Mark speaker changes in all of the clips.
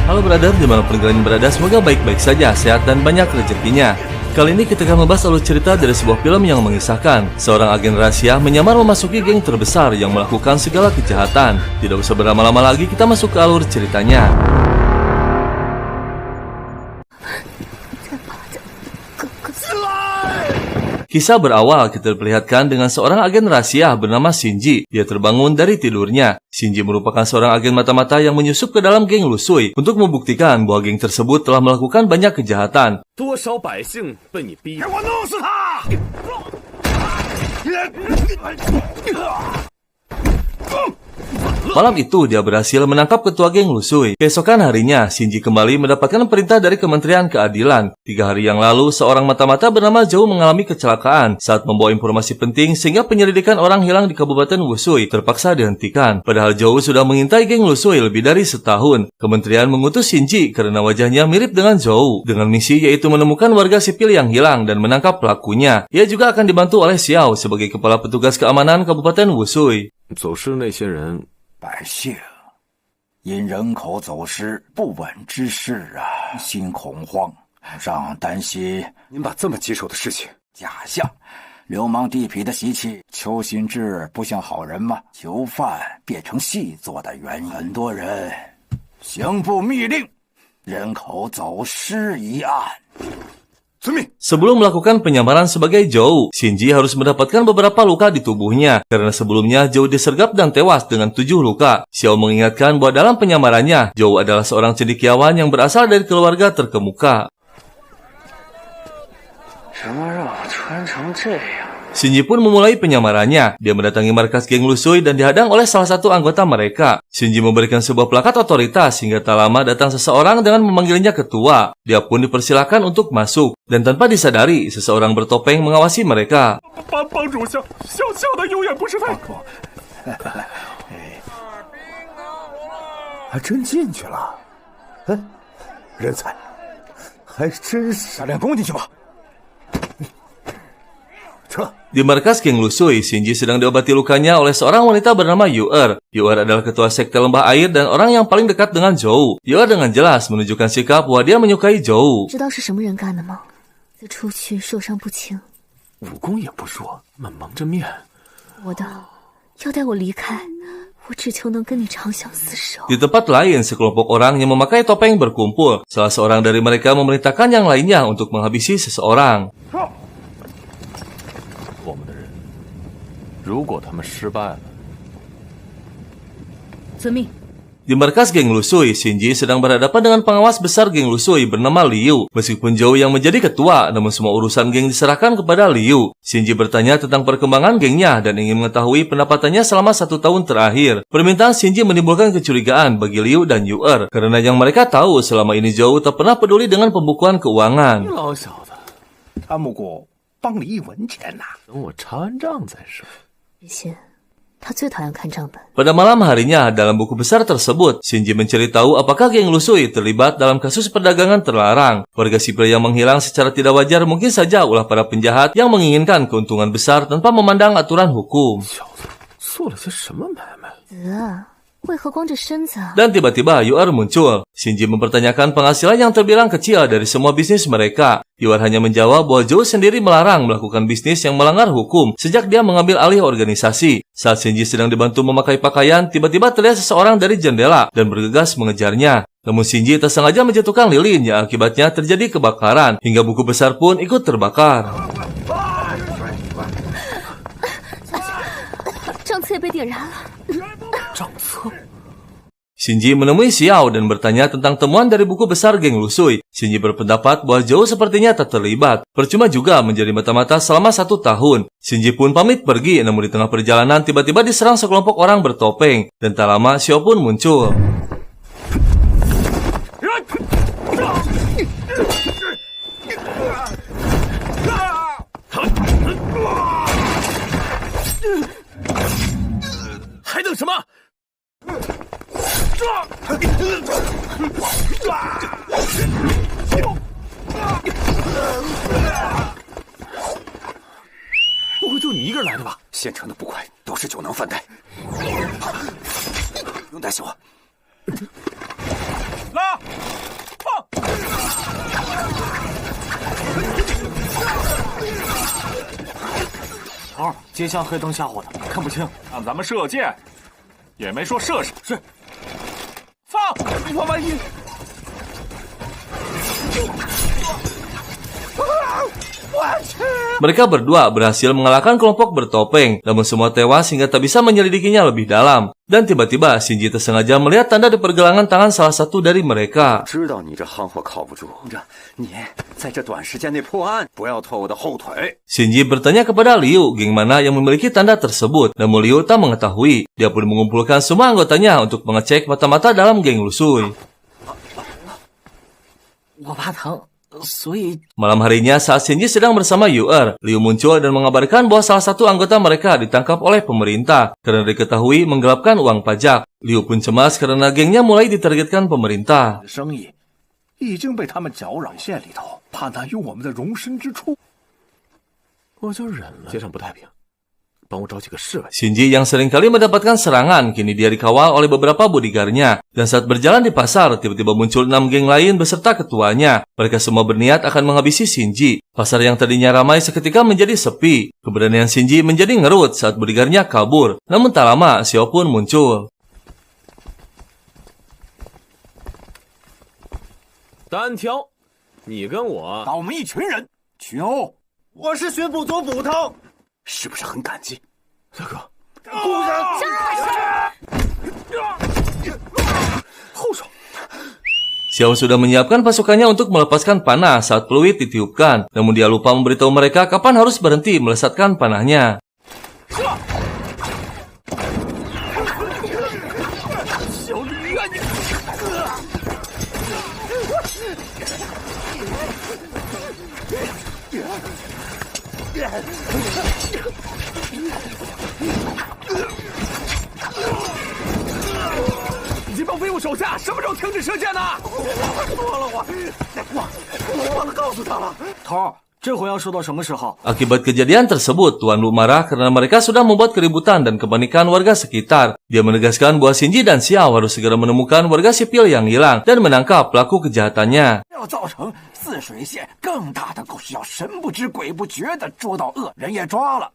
Speaker 1: Halo brother, dimanapun kalian berada, semoga baik-baik saja, sehat dan banyak rezekinya. Kali ini kita akan membahas alur cerita dari sebuah film yang mengisahkan seorang agen rahasia menyamar memasuki geng terbesar yang melakukan segala kejahatan. Tidak usah berlama-lama lagi, kita masuk ke alur ceritanya. Kisah berawal kita diperlihatkan dengan seorang agen rahasia bernama Shinji. Dia terbangun dari tidurnya. Shinji merupakan seorang agen mata-mata yang menyusup ke dalam geng Lusui untuk membuktikan bahwa geng tersebut telah melakukan banyak kejahatan. Malam itu dia berhasil menangkap ketua geng Lusui. Keesokan harinya, Shinji kembali mendapatkan perintah dari Kementerian Keadilan. 3 hari yang lalu, seorang mata-mata bernama Zhou mengalami kecelakaan saat membawa informasi penting sehingga penyelidikan orang hilang di Kabupaten Wusui terpaksa dihentikan. Padahal Zhou sudah mengintai geng Lusui lebih dari setahun. Kementerian mengutus Shinji karena wajahnya mirip dengan Zhou, dengan misi yaitu menemukan warga sipil yang hilang dan menangkap pelakunya. Ia juga akan dibantu oleh Xiao sebagai kepala petugas keamanan Kabupaten Wusui.
Speaker 2: 百姓因人口走失不稳之事心恐慌，让担心
Speaker 3: 您把这么棘手的事情
Speaker 2: 假象，流氓地痞的习气。邱新志不像好人吗？囚犯变成细作的原因，很多人刑部密令人口走失一案。
Speaker 1: Sebelum melakukan penyamaran sebagai Zhou, Shinji harus mendapatkan beberapa luka di tubuhnya karena sebelumnya Zhou disergap dan tewas dengan 7 luka. Xiao mengingatkan bahwa dalam penyamarannya, Zhou adalah seorang cendekiawan yang berasal dari keluarga terkemuka. Shinji pun memulai penyamarannya. Dia mendatangi markas geng Lusui dan dihadang oleh salah satu anggota mereka. Shinji memberikan sebuah plakat otoritas hingga tak lama datang seseorang dengan memanggilnya ketua. Dia pun dipersilakan untuk masuk. Dan tanpa disadari, seseorang bertopeng mengawasi mereka. Di markas geng Lusui, Shinji sedang diobati lukanya oleh seorang wanita bernama Yu'er. Yu'er adalah ketua sekte lembah air dan orang yang paling dekat dengan Zhou. Yu'er dengan jelas menunjukkan sikap bahwa dia menyukai Zhou. Di tempat lain, sekelompok orang yang memakai topeng berkumpul. Salah seorang dari mereka memerintahkan yang lainnya untuk menghabisi seseorang. Di markas geng Lusui, Shinji sedang berhadapan dengan pengawas besar geng Lusui bernama Liu. Meskipun Zhou yang menjadi ketua, namun semua urusan geng diserahkan kepada Liu. Shinji bertanya tentang perkembangan gengnya dan ingin mengetahui pendapatannya selama 1 tahun terakhir. Permintaan Shinji menimbulkan kecurigaan bagi Liu dan Yu'er, karena yang mereka tahu selama ini Zhou tak pernah peduli dengan pembukuan keuangan. Pada malam harinya, dalam buku besar tersebut, Shinji mencari tahu apakah geng Lusui terlibat dalam kasus perdagangan terlarang. Warga sipil yang menghilang secara tidak wajar mungkin saja ulah para penjahat yang menginginkan keuntungan besar tanpa memandang aturan hukum. Dan tiba-tiba Yu'er muncul. Shinji mempertanyakan penghasilan yang terbilang kecil dari semua bisnis mereka. Yu'er hanya menjawab bahwa Zhou sendiri melarang melakukan bisnis yang melanggar hukum sejak dia mengambil alih organisasi. Saat Shinji sedang dibantu memakai pakaian, tiba-tiba terlihat seseorang dari jendela dan bergegas mengejarnya. Namun Shinji tak sengaja menjatuhkan lilin yang akibatnya terjadi kebakaran, hingga buku besar pun ikut terbakar. Shinji menemui Xiao dan bertanya tentang temuan dari buku besar geng Lusui. Shinji berpendapat bahwa Zhou sepertinya tak terlibat. Percuma juga menjadi mata-mata selama 1 tahun. Shinji pun pamit pergi, namun di tengah perjalanan tiba-tiba diserang sekelompok orang bertopeng. Dan tak lama Xiao pun muncul.
Speaker 2: 拉，放。
Speaker 4: 头，街巷黑灯瞎火的，看不清。
Speaker 5: 让咱们射箭，也没说射什么。
Speaker 4: 是。
Speaker 5: 放！我万一……
Speaker 1: Mereka berdua berhasil mengalahkan kelompok bertopeng, namun semua tewas hingga tak bisa menyelidikinya lebih dalam. Dan tiba-tiba Shinji tersengaja melihat tanda di pergelangan tangan salah satu dari mereka.
Speaker 3: 知道你这行货靠不住，你在这短时间内破案，不要拖我的后腿。
Speaker 1: Shinji bertanya kepada Liu geng mana yang memiliki tanda tersebut, namun Liu tak mengetahui. Dia pun mengumpulkan semua anggotanya untuk mengecek mata-mata dalam geng Lusui.
Speaker 4: 我怕疼，所以
Speaker 1: Malam harinya saat Shinji sedang bersama Yu-er, Liu muncul dan mengabarkan bahwa salah satu anggota mereka ditangkap oleh pemerintah karena diketahui menggelapkan uang pajak. Liu pun cemas karena gengnya mulai ditargetkan pemerintah.
Speaker 6: 生意已经被他们搅扰县里头，怕难于我们的容身之处，我就忍了。街上不太平，帮我找几个侍卫。
Speaker 1: Shinji yang seringkali mendapatkan serangan, kini dia dikawal oleh beberapa bodyguardnya. Dan saat berjalan di pasar, tiba-tiba muncul 6 geng lain beserta ketuanya. Mereka semua berniat akan menghabisi Shinji. Pasar yang tadinya ramai seketika menjadi sepi. Keberanian Shinji menjadi ngerut saat bodyguardnya kabur. Namun tak lama, Xiao pun muncul.
Speaker 7: 单挑，你跟我，
Speaker 2: 打我们一群人，群殴。
Speaker 6: 我是巡捕组捕头，是不是很感激？大哥，后手。
Speaker 1: Xiao sudah menyiapkan pasukannya untuk melepaskan panah saat peluit ditiupkan. Namun dia lupa memberitahu mereka kapan harus berhenti melesatkan panahnya. Akibat kejadian tersebut, Tuan Lu marah karena mereka sudah membuat keributan dan kepanikan warga sekitar. Dia menegaskan bahwa Shinji dan Xiao harus segera menemukan warga sipil yang hilang dan menangkap pelaku kejahatannya.
Speaker 2: 要造成泗水县更大的故事，要神不知鬼不觉的捉到恶人也抓了。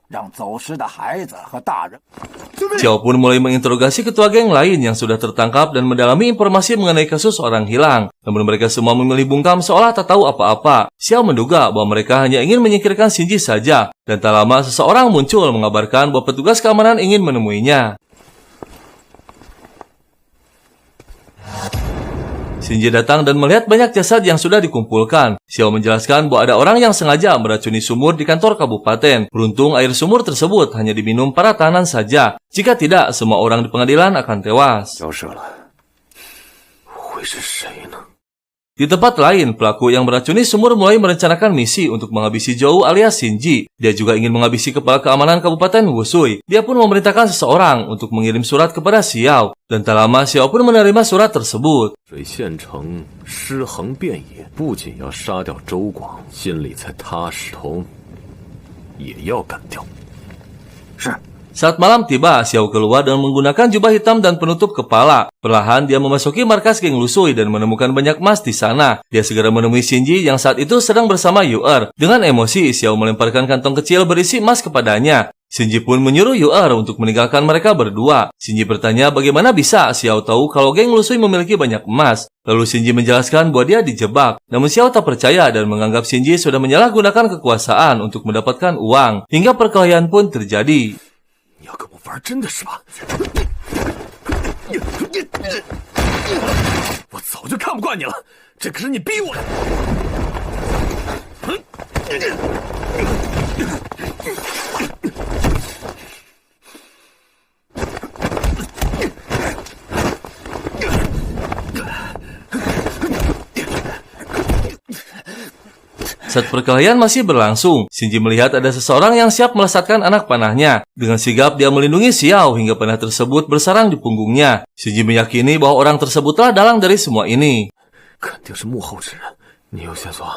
Speaker 2: 让走失的孩子和大人。
Speaker 1: Xiao pun mulai menginterogasi ketua geng lain yang sudah tertangkap dan mendalami informasi mengenai kasus orang hilang. Namun mereka semua memilih bungkam seolah tak tahu apa-apa. Xiao menduga bahwa mereka hanya ingin menyingkirkan Shinji saja. Dan tak lama seseorang muncul mengabarkan bahwa petugas keamanan ingin menemuinya. Shinji datang dan melihat banyak jasad yang sudah dikumpulkan. Xiao menjelaskan bahwa ada orang yang sengaja meracuni sumur di kantor kabupaten. Beruntung air sumur tersebut hanya diminum para tahanan saja. Jika tidak, semua orang di pengadilan akan tewas. Di tempat lain, pelaku yang meracuni sumur mulai merencanakan misi untuk menghabisi Zhou alias Shinji. Dia juga ingin menghabisi kepala keamanan Kabupaten Wusui. Dia pun memerintahkan seseorang untuk mengirim surat kepada Xiao. Dan tak lama, Xiao pun menerima surat tersebut.
Speaker 7: 水县城尸横遍野，不仅要杀掉周广，心里才踏实，头也要干掉。
Speaker 2: 是。
Speaker 1: Saat malam tiba, Xiao keluar dan menggunakan jubah hitam dan penutup kepala. Perlahan dia memasuki markas geng Lusui dan menemukan banyak emas di sana. Dia segera menemui Shinji yang saat itu sedang bersama Yu-er. Dengan emosi, Xiao melemparkan kantong kecil berisi emas kepadanya. Shinji pun menyuruh Yu-er untuk meninggalkan mereka berdua. Shinji bertanya bagaimana bisa Xiao tahu kalau geng Lusui memiliki banyak emas. Lalu Shinji menjelaskan bahwa dia dijebak. Namun Xiao tak percaya dan menganggap Shinji sudah menyalahgunakan kekuasaan untuk mendapatkan uang. Hingga perkelahian pun terjadi.
Speaker 7: 你要跟我玩真的是吧？我早就看不惯你了，这可是你逼我的。
Speaker 1: Saat perkelahian masih berlangsung, Shinji melihat ada seseorang yang siap melesatkan anak panahnya. Dengan sigap, dia melindungi Xiao hingga panah tersebut bersarang di punggungnya. Shinji meyakini bahwa orang tersebutlah dalang dari semua ini.
Speaker 7: 肯定是幕后之人，你有线索？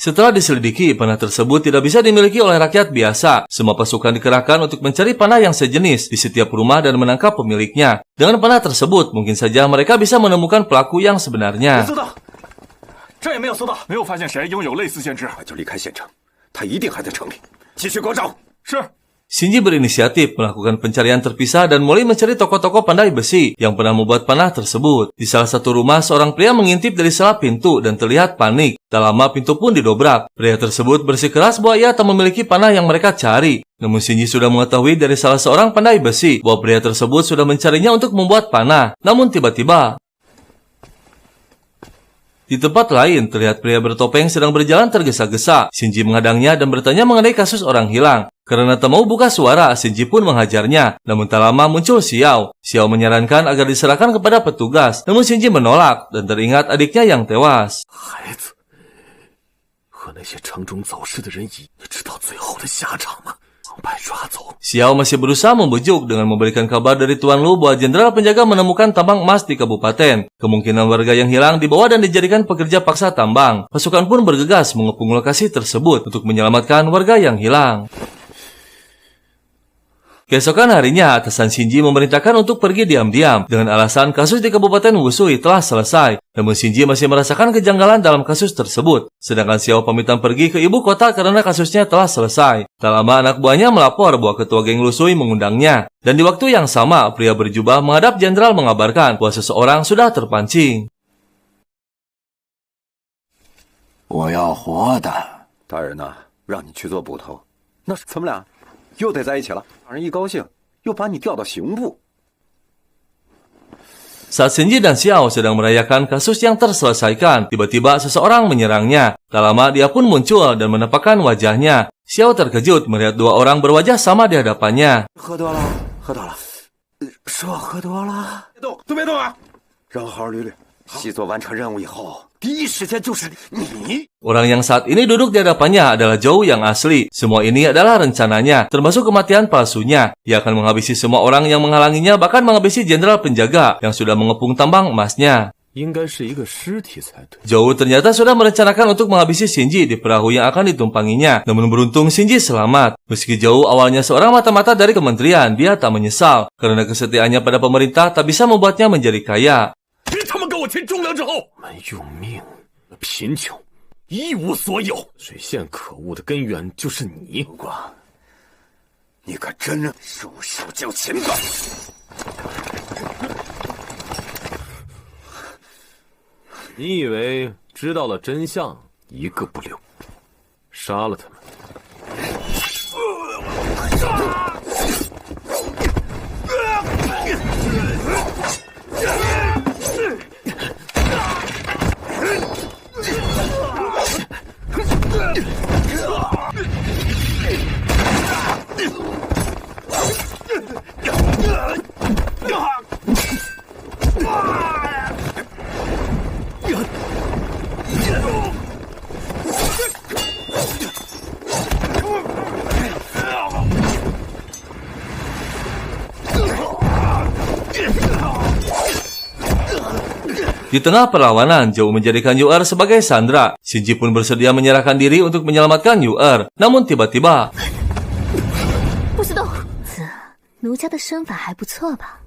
Speaker 1: Setelah diselidiki, panah tersebut tidak bisa dimiliki oleh rakyat biasa. Semua pasukan dikerahkan untuk mencari panah yang sejenis di setiap rumah dan menangkap pemiliknya. Dengan panah tersebut, mungkin saja mereka bisa menemukan pelaku yang sebenarnya.
Speaker 5: 这也没有搜到，没有发现谁拥有类似剑支，
Speaker 3: 就离开现场，他一定还在城里，继续给我找。
Speaker 5: 是。
Speaker 1: Shinji berinisiatif melakukan pencarian terpisah dan mulai mencari toko-toko pandai besi yang pernah membuat panah tersebut. Di salah satu rumah, seorang pria mengintip dari sela pintu dan terlihat panik. Tak lama pintu pun didobrak. Pria tersebut bersikeras bahwa ia tak memiliki panah yang mereka cari. Namun Shinji sudah mengetahui dari salah seorang pandai besi bahwa pria tersebut sudah mencarinya untuk membuat panah. Namun tiba-tiba, di tempat lain, terlihat pria bertopeng sedang berjalan tergesa-gesa. Shinji menghadangnya dan bertanya mengenai kasus orang hilang. Karena tak mau buka suara, Shinji pun menghajarnya. Namun tak lama muncul Xiao. Xiao menyarankan agar diserahkan kepada petugas. Namun Shinji menolak dan teringat adiknya yang tewas.
Speaker 7: 孩子，和那些城中走失的人一知道最后的下场吗？
Speaker 1: Xiao masih berusaha membujuk dengan memberikan kabar dari Tuan Lu bahwa jenderal penjaga menemukan tambang emas di kabupaten. Kemungkinan warga yang hilang dibawa dan dijadikan pekerja paksa tambang. Pasukan pun bergegas mengepung lokasi tersebut untuk menyelamatkan warga yang hilang. Keesokan harinya, atasan Shinji memerintahkan untuk pergi diam-diam dengan alasan kasus di Kabupaten Wusui telah selesai. Namun Shinji masih merasakan kejanggalan dalam kasus tersebut. Sedangkan Xiao pamitan pergi ke ibu kota karena kasusnya telah selesai. Tak lama anak buahnya melapor bahwa ketua geng Lusui mengundangnya. Dan di waktu yang sama, pria berjubah menghadap jenderal mengabarkan bahwa seseorang sudah terpancing.
Speaker 2: 我要活的。
Speaker 3: 大人呐，让你去做捕头，那是咱们俩 又得在一起了，让人一高兴，又把你调到刑部。
Speaker 1: Saat Shinji dan Xiao sedang merayakan kasus yang terselesaikan, tiba-tiba seseorang menyerangnya. Tak lama dia pun muncul dan menampakkan wajahnya. Xiao terkejut melihat dua orang berwajah sama di hadapannya.
Speaker 3: 喝多了，喝多了，说喝多了，别动，都别动啊，让我好好捋捋。细作完成任务以后，第一时间就是你。
Speaker 1: Orang yang saat ini duduk di hadapannya adalah Zhou yang asli. Semua ini adalah rencananya, termasuk kematian palsunya. Ia akan menghabisi semua orang yang menghalanginya, bahkan menghabisi jenderal penjaga yang sudah mengepung tambang emasnya. Zhou ternyata sudah merencanakan untuk menghabisi Shinji di perahu yang akan ditumpanginya. Namun beruntung Shinji selamat. Meski Zhou awalnya seorang mata-mata dari kementerian, dia tak menyesal. Karena kesetiaannya pada pemerintah tak bisa membuatnya menjadi kaya.
Speaker 7: 我签忠良之后，我们用命贫穷，一无所有。水县可恶的根源就是你。不过，
Speaker 3: 你可真束手就擒吧！
Speaker 7: 你以为知道了真相，一个不留，杀了他们？
Speaker 1: Di tengah perlawanan, Zhou menjadikan Yu'er sebagai sandera. Shinji pun bersedia menyerahkan diri untuk menyelamatkan Yu'er. Namun tiba-tiba,
Speaker 8: 不许动！子，奴家的身法还不错吧？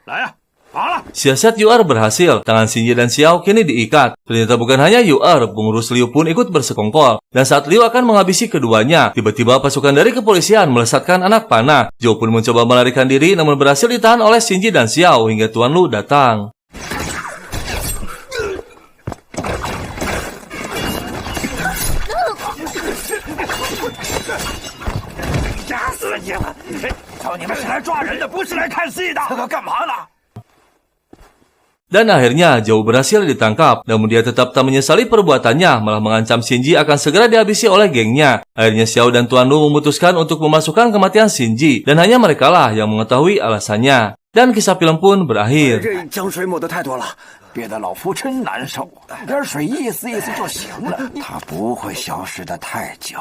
Speaker 5: 来呀，好了！
Speaker 1: siasat Yu'er berhasil. Tangan Shinji dan Xiao kini diikat. Ternyata bukan hanya Yu'er, pengurus Liu pun ikut bersekongkol. Dan saat Liu akan menghabisi keduanya, tiba-tiba pasukan dari kepolisian melesatkan anak panah. Zhou pun mencoba melarikan diri, namun berhasil ditahan oleh Shinji dan Xiao hingga Tuan Lu datang.
Speaker 2: 吓死你了！叫你们是来抓人的，不是来看戏的。这个干嘛呢？
Speaker 1: Dan akhirnya Zhou berhasil ditangkap. Namun dia tetap tak menyesali perbuatannya, malah mengancam Shinji akan segera dihabisi oleh gengnya. Akhirnya Xiao dan Tuan Lu memutuskan untuk memasukkan kematian Shinji. Dan hanya merekalah yang mengetahui alasannya. Dan kisah film pun berakhir.
Speaker 2: 这江水抹得太多了，憋得老夫真难受。点水意思意思就行了，它不会消失得太久。